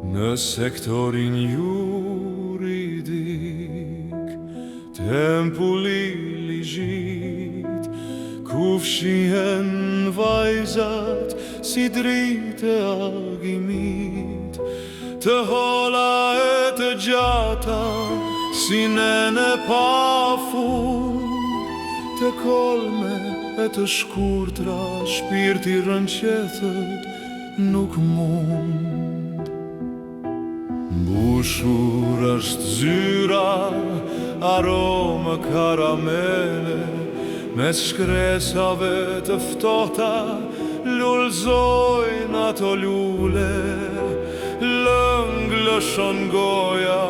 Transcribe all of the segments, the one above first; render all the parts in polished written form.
Në sektorin juridik, tempulli ligjit, ku fshihen vajzat si dritë e agimit, të hola e të gjata si nene pa fund, të kolme e të shkurtra shpirti rënqethet nuk mund. Mbushur është zyra, aromë karamele, mes shkresave të ftohta lullzojnë ato lule. Lëng lëshon goja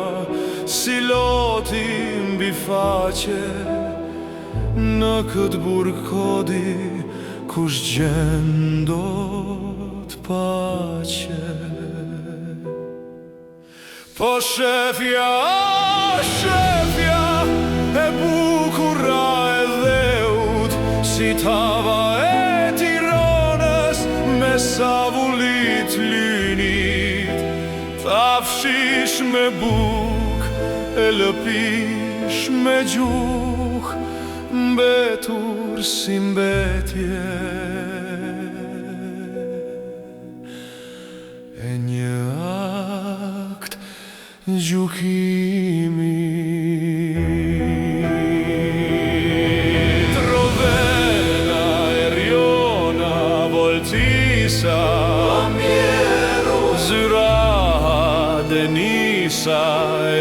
si loti mbi faqe, në këtë burkodi kush gjendot pace. Po shefja, shefja e bukura e dheut, si tava e Tiranës me savullit linit, thafshish me buk e lëpish me gjuh, mbetur si mbetje e një akt gjukimi. Trovena, Eriona, Voltisa, Amiero, Zyraha, Denisa,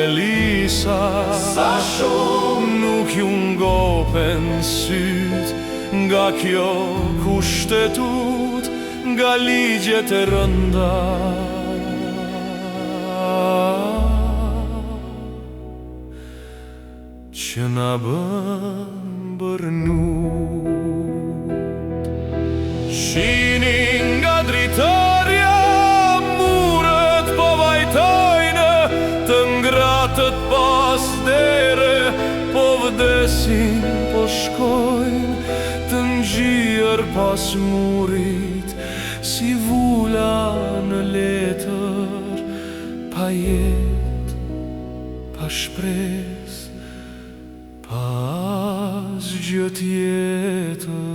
Elisa, sa shumë nuk ju ngopen syt nga kjo kushtetut, nga ligjet e rënda. Që na bën bërnut, shini nga dritarja, murët po vajtojnë, të ngratët pas dere, po vdesin po shkojnë, të ngjirë pas murit, si vula në letër, pa jet, pa shpres, pas gjë tjetër.